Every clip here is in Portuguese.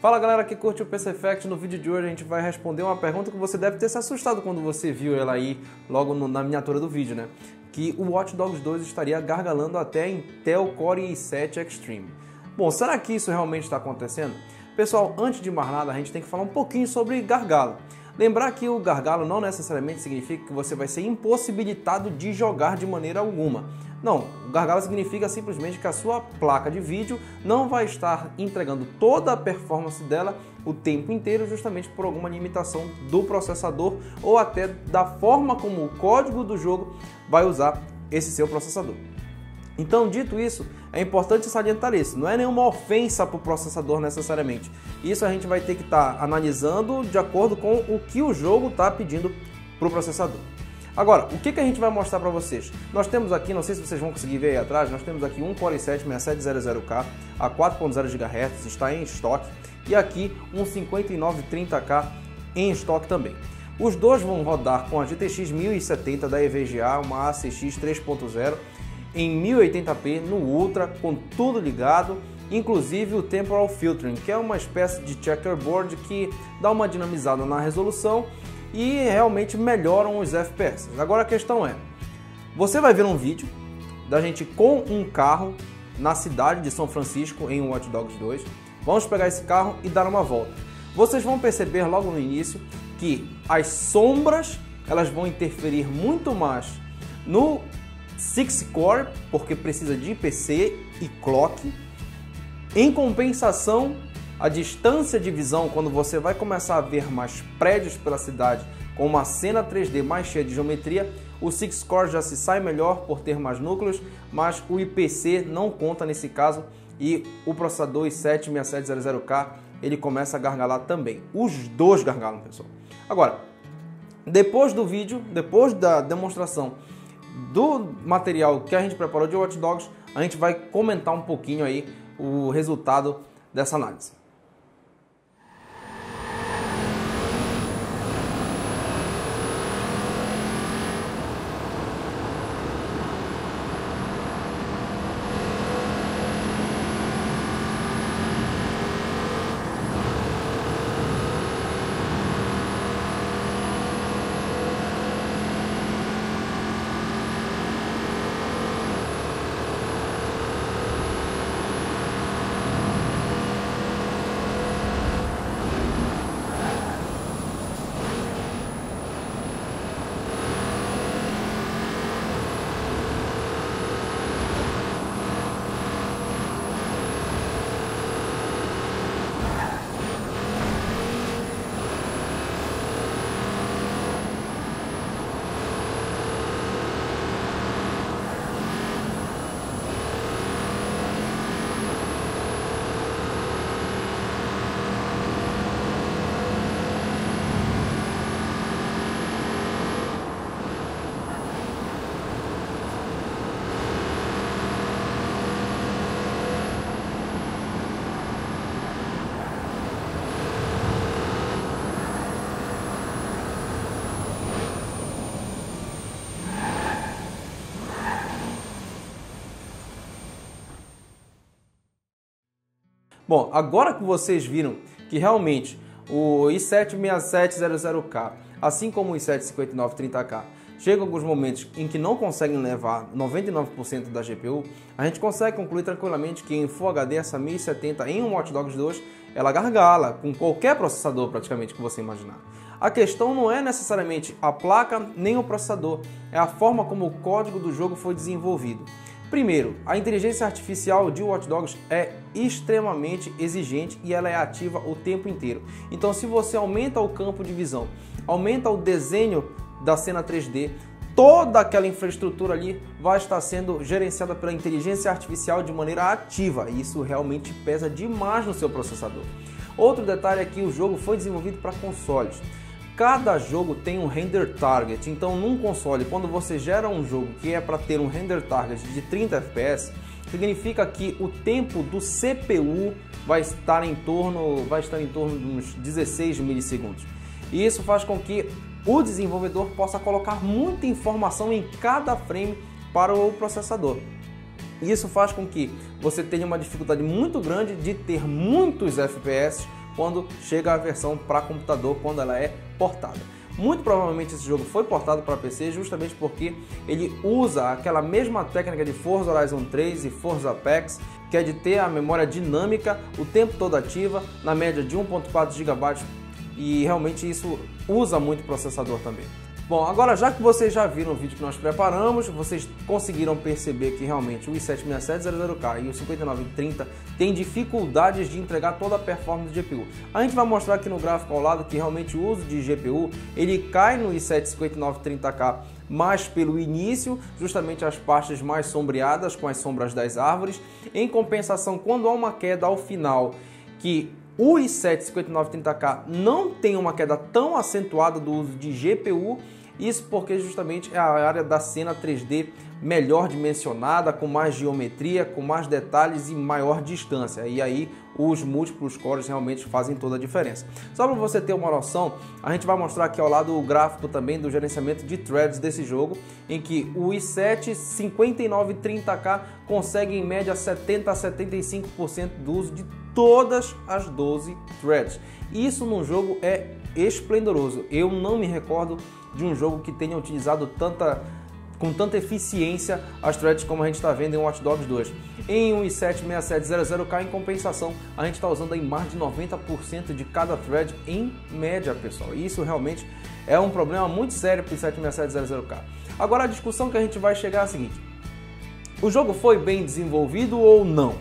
Fala galera que curte o PC Fact. No vídeo de hoje a gente vai responder uma pergunta que você deve ter se assustado quando você viu ela aí logo na miniatura do vídeo, né? Que o Watch Dogs 2 estaria gargalando até Intel Core i7 Extreme. Bom, será que isso realmente está acontecendo? Pessoal, antes de mais nada a gente tem que falar um pouquinho sobre gargalo. Lembrar que o gargalo não necessariamente significa que você vai ser impossibilitado de jogar de maneira alguma. Não, o gargalo significa simplesmente que a sua placa de vídeo não vai estar entregando toda a performance dela o tempo inteiro, justamente por alguma limitação do processador ou até da forma como o código do jogo vai usar esse seu processador. Então, dito isso, é importante salientar isso. Não é nenhuma ofensa para o processador necessariamente. Isso a gente vai ter que estar analisando de acordo com o que o jogo está pedindo para o processador. Agora, o que a gente vai mostrar para vocês? Nós temos aqui, não sei se vocês vão conseguir ver aí atrás, nós temos aqui um Core i7 6700K a 4.0 GHz, está em estoque, e aqui um 5930K em estoque também. Os dois vão rodar com a GTX 1070 da EVGA, uma ACX 3.0, em 1080p no Ultra, com tudo ligado, inclusive o Temporal Filtering, que é uma espécie de checkerboard que dá uma dinamizada na resolução e realmente melhoram os FPS. Agora a questão é, você vai ver um vídeo da gente com um carro na cidade de São Francisco em Watch Dogs 2, vamos pegar esse carro e dar uma volta. Vocês vão perceber logo no início que as sombras elas vão interferir muito mais no 6-core, porque precisa de IPC e clock. Em compensação, a distância de visão, quando você vai começar a ver mais prédios pela cidade com uma cena 3D mais cheia de geometria, o 6-core já se sai melhor por ter mais núcleos, mas o IPC não conta nesse caso e o processador i7 6700K ele começa a gargalar também. Os dois gargalam, pessoal. Agora, depois do vídeo, depois da demonstração do material que a gente preparou de Watch Dogs, a gente vai comentar um pouquinho aí o resultado dessa análise. Bom, agora que vocês viram que realmente o i7 6700K, assim como o i7 5930K, chega alguns momentos em que não conseguem levar 99% da GPU, a gente consegue concluir tranquilamente que em Full HD essa 1070 em um Watch Dogs 2, ela gargala com qualquer processador praticamente que você imaginar. A questão não é necessariamente a placa nem o processador, é a forma como o código do jogo foi desenvolvido. Primeiro, a inteligência artificial de Watch Dogs é extremamente exigente e ela é ativa o tempo inteiro. Então, se você aumenta o campo de visão, aumenta o desenho da cena 3D, toda aquela infraestrutura ali vai estar sendo gerenciada pela inteligência artificial de maneira ativa. E isso realmente pesa demais no seu processador. Outro detalhe é que o jogo foi desenvolvido para consoles. Cada jogo tem um render target, então num console, quando você gera um jogo que é para ter um render target de 30 FPS, significa que o tempo do CPU vai estar em torno de uns 16 milissegundos. E isso faz com que o desenvolvedor possa colocar muita informação em cada frame para o processador. Isso faz com que você tenha uma dificuldade muito grande de ter muitos FPS quando chega a versão para computador, quando ela é portada. Muito provavelmente esse jogo foi portado para PC justamente porque ele usa aquela mesma técnica de Forza Horizon 3 e Forza Apex, que é de ter a memória dinâmica o tempo todo ativa, na média de 1.4 GB, e realmente isso usa muito o processador também. Bom, agora já que vocês já viram o vídeo que nós preparamos, vocês conseguiram perceber que realmente o i7-6700K e o 5930 têm dificuldades de entregar toda a performance de GPU. A gente vai mostrar aqui no gráfico ao lado que realmente o uso de GPU, ele cai no i7-5930K mais pelo início, justamente as partes mais sombreadas com as sombras das árvores. Em compensação, quando há uma queda ao final, que o i7-5930K não tem uma queda tão acentuada do uso de GPU, isso porque justamente é a área da cena 3D melhor dimensionada, com mais geometria, com mais detalhes e maior distância. E aí os múltiplos cores realmente fazem toda a diferença. Só para você ter uma noção, a gente vai mostrar aqui ao lado o gráfico também do gerenciamento de threads desse jogo, em que o i7-5930K consegue em média 70 a 75% do uso de todas as 12 threads. Isso num jogo é esplendoroso. Eu não me recordo de um jogo que tenha utilizado com tanta eficiência as threads como a gente está vendo em Watch Dogs 2. Em um i7-6700K, em compensação, a gente está usando aí mais de 90% de cada thread em média, pessoal. E isso realmente é um problema muito sério para o i7-6700K. Agora a discussão que a gente vai chegar é a seguinte: o jogo foi bem desenvolvido ou não?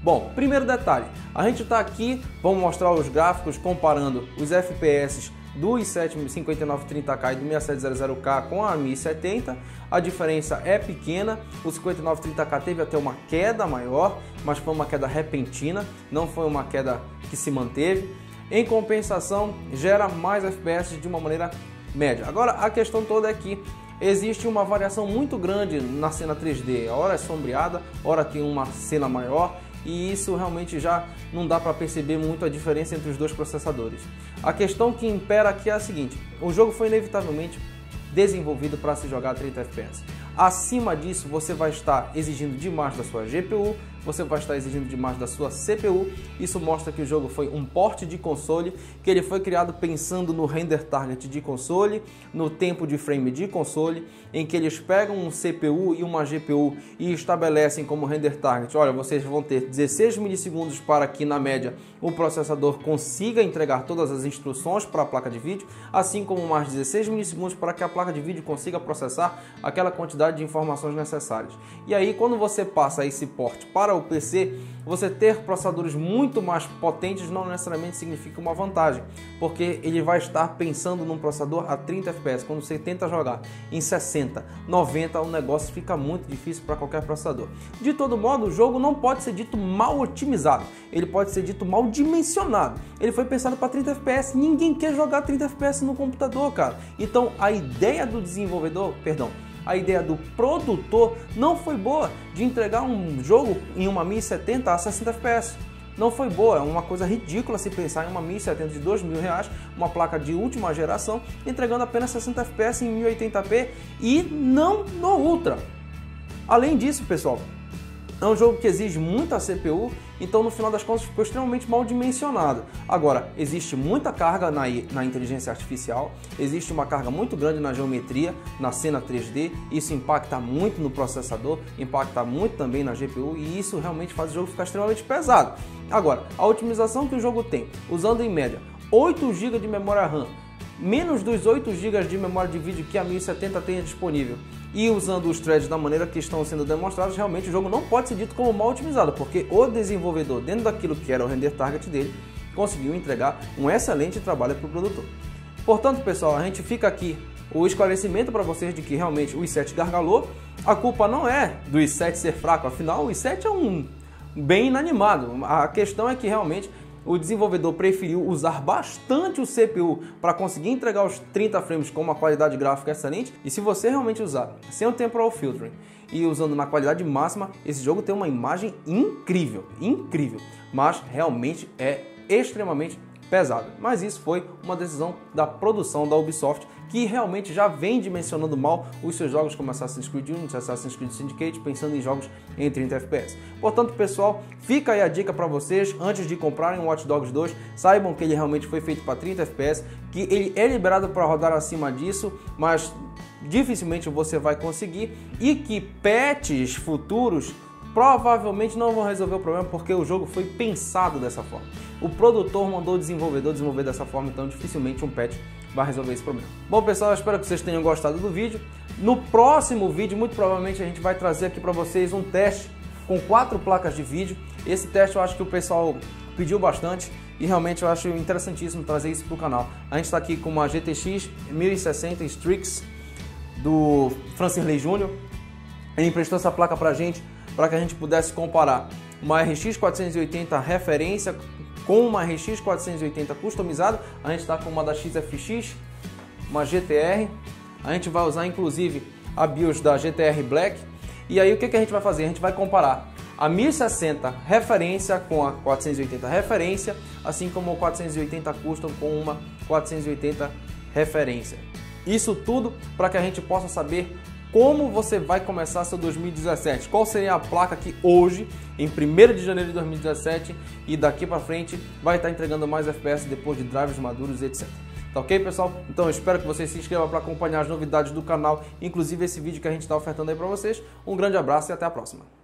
Bom, primeiro detalhe, a gente está aqui, vamos mostrar os gráficos comparando os FPS do i7-5930K e do 6700K com a 1070. A diferença é pequena, o 5930K teve até uma queda maior, mas foi uma queda repentina, não foi uma queda que se manteve. Em compensação, gera mais FPS de uma maneira média. Agora, a questão toda é que existe uma variação muito grande na cena 3D, a hora é sombreada, a hora tem uma cena maior, e isso realmente já não dá para perceber muito a diferença entre os dois processadores. A questão que impera aqui é a seguinte: o jogo foi inevitavelmente desenvolvido para se jogar a 30 FPS. Acima disso, você vai estar exigindo demais da sua GPU, você vai estar exigindo demais da sua CPU. Isso mostra que o jogo foi um porte de console, que ele foi criado pensando no render target de console, no tempo de frame de console, em que eles pegam um CPU e uma GPU e estabelecem como render target: olha, vocês vão ter 16 milissegundos para que na média o processador consiga entregar todas as instruções para a placa de vídeo, assim como mais 16 milissegundos para que a placa de vídeo consiga processar aquela quantidade de informações necessárias. E aí, quando você passa esse porte para o PC, você ter processadores muito mais potentes não necessariamente significa uma vantagem, porque ele vai estar pensando num processador a 30 FPS. Quando você tenta jogar em 60, 90, o negócio fica muito difícil para qualquer processador. De todo modo, o jogo não pode ser dito mal otimizado, ele pode ser dito mal dimensionado. Ele foi pensado para 30 FPS, ninguém quer jogar 30 FPS no computador, cara. Então a ideia do desenvolvedor, a ideia do produtor não foi boa, de entregar um jogo em uma 1070 a 60 FPS. Não foi boa, é uma coisa ridícula se pensar em uma 1070 de R$2.000, uma placa de última geração, entregando apenas 60 FPS em 1080p e não no Ultra. Além disso, pessoal, é um jogo que exige muita CPU, então no final das contas ficou extremamente mal dimensionado. Agora, existe muita carga na inteligência artificial, existe uma carga muito grande na geometria, na cena 3D, isso impacta muito no processador, impacta muito também na GPU, e isso realmente faz o jogo ficar extremamente pesado. Agora, a otimização que o jogo tem, usando em média 8 GB de memória RAM, menos dos 8 GB de memória de vídeo que a 1070 tem disponível, e usando os threads da maneira que estão sendo demonstrados, realmente o jogo não pode ser dito como mal otimizado, porque o desenvolvedor, dentro daquilo que era o render target dele, conseguiu entregar um excelente trabalho para o produtor. Portanto, pessoal, a gente fica aqui o esclarecimento para vocês de que realmente o i7 gargalou. A culpa não é do i7 ser fraco, afinal o i7 é um bem inanimado. A questão é que realmente o desenvolvedor preferiu usar bastante o CPU para conseguir entregar os 30 frames com uma qualidade gráfica excelente. E se você realmente usar sem o temporal filtering e usando na qualidade máxima, esse jogo tem uma imagem incrível, incrível, mas realmente é extremamente pesada. Mas isso foi uma decisão da produção da Ubisoft, que realmente já vem dimensionando mal os seus jogos como Assassin's Creed Unity, Assassin's Creed Syndicate, pensando em jogos em 30 FPS. Portanto, pessoal, fica aí a dica para vocês, antes de comprarem o Watch Dogs 2, saibam que ele realmente foi feito para 30 FPS, que ele é liberado para rodar acima disso, mas dificilmente você vai conseguir, e que patches futuros provavelmente não vão resolver o problema, porque o jogo foi pensado dessa forma. O produtor mandou o desenvolvedor desenvolver dessa forma, então dificilmente um patch vai resolver esse problema. Bom, pessoal, eu espero que vocês tenham gostado do vídeo. No próximo vídeo, muito provavelmente a gente vai trazer aqui para vocês um teste com 4 placas de vídeo. Esse teste eu acho que o pessoal pediu bastante e realmente eu acho interessantíssimo trazer isso para o canal. A gente está aqui com uma GTX 1060 Strix do Francirley Jr. Ele emprestou essa placa para a gente, para que a gente pudesse comparar uma RX 480 referência com uma RX 480 customizada. A gente está com uma da XFX, uma GTR. A gente vai usar inclusive a BIOS da GTR Black. E aí o que a gente vai fazer? A gente vai comparar a 1060 referência com a 480 referência, assim como o 480 custom com uma 480 referência. Isso tudo para que a gente possa saber como você vai começar seu 2017, qual seria a placa que hoje, em 1º de janeiro de 2017 e daqui para frente, vai estar entregando mais FPS depois de drivers maduros e etc. Tá ok, pessoal? Então eu espero que você se inscreva para acompanhar as novidades do canal, inclusive esse vídeo que a gente está ofertando aí para vocês. Um grande abraço e até a próxima.